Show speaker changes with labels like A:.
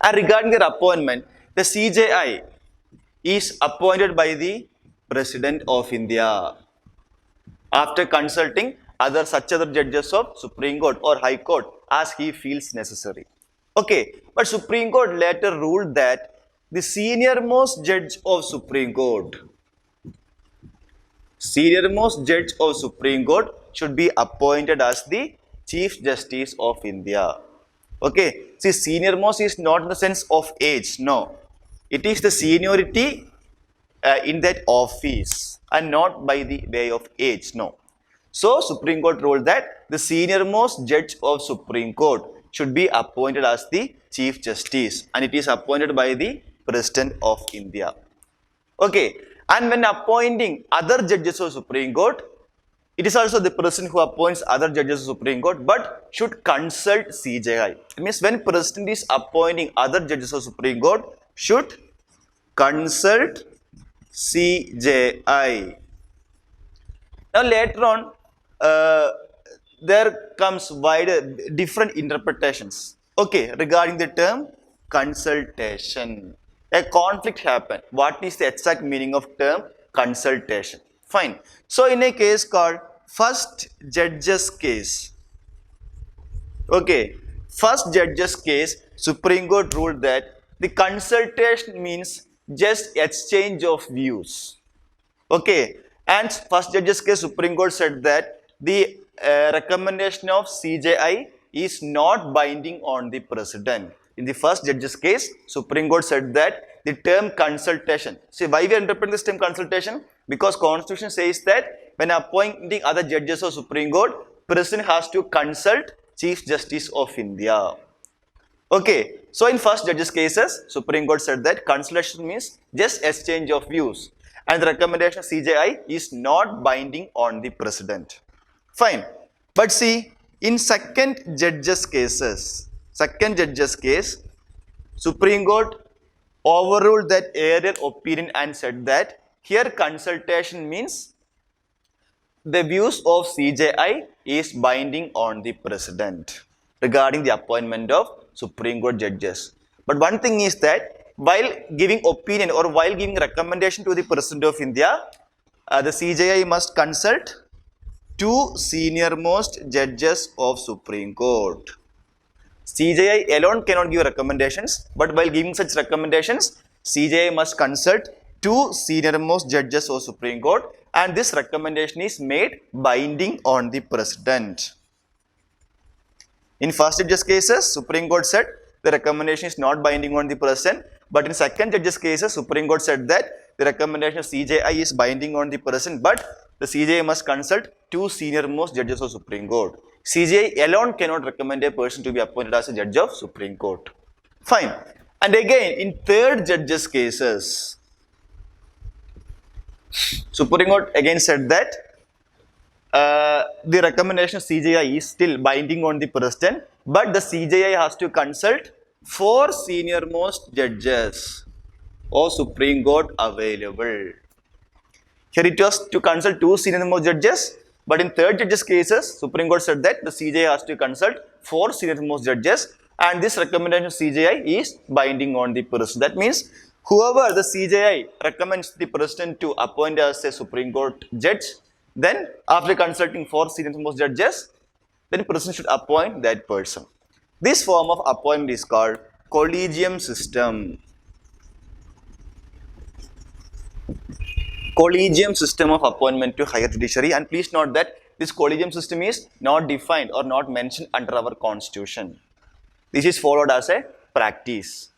A: And regarding their appointment, the CJI is appointed by the President of India after consulting other judges of Supreme Court or High Court as he feels necessary. Okay, but Supreme Court later ruled that the senior-most judge of Supreme Court should be appointed as the Chief Justice of India. Okay, see, senior-most is not in the sense of age, no. It is the seniority in that office and not by the way of age, no. So, Supreme Court ruled that the senior-most judge of Supreme Court should be appointed as the Chief Justice, and it is appointed by the President of India. Okay, and when appointing other judges of Supreme Court, it is also the President who appoints other judges of Supreme Court, but should consult CJI. It means when President is appointing other judges of Supreme Court, should consult CJI. Now later on, there comes different interpretations. Okay, regarding the term consultation. A conflict happened. What is the exact meaning of term consultation? Fine. So in a case called first judge's case. Okay, first judge's case, Supreme Court ruled that the consultation means just exchange of views. Okay, and first judge's case, Supreme Court said that the recommendation of CJI is not binding on the President. In the first judge's case, Supreme Court said that the term consultation. See, why we are interpreting this term consultation? Because Constitution says that when appointing other judges of Supreme Court, President has to consult Chief Justice of India. Okay, so in first judge's cases, Supreme Court said that consultation means just exchange of views, and the recommendation of CJI is not binding on the President. Fine, but see, in second judge's case, Supreme Court overruled that earlier opinion and said that here consultation means the views of CJI is binding on the President regarding the appointment of Supreme Court judges. But one thing is that while giving opinion or while giving recommendation to the President of India, the CJI must consult two senior-most judges of Supreme Court. CJI alone cannot give recommendations, but while giving such recommendations, CJI must consult two senior-most judges of Supreme Court, and this recommendation is made binding on the President. In first judge's cases, Supreme Court said the recommendation is not binding on the President, but in second judge's cases, Supreme Court said that the recommendation of CJI is binding on the President, but the CJI must consult two senior-most judges of Supreme Court. CJI alone cannot recommend a person to be appointed as a judge of Supreme Court. Fine. And again, in third judge's cases, Supreme Court again said that the recommendation of CJI is still binding on the President, but the CJI has to consult four senior-most judges of Supreme Court available. Here it was to consult two senior-most judges, but in third judge's cases, Supreme Court said that the CJI has to consult four senior-most judges, and this recommendation of CJI is binding on the President. That means whoever the CJI recommends the President to appoint as a Supreme Court judge, then after consulting four senior-most judges, then the President should appoint that person. This form of appointment is called collegium system. Collegium system of appointment to higher judiciary, and please note that this collegium system is not defined or not mentioned under our Constitution. This is followed as a practice.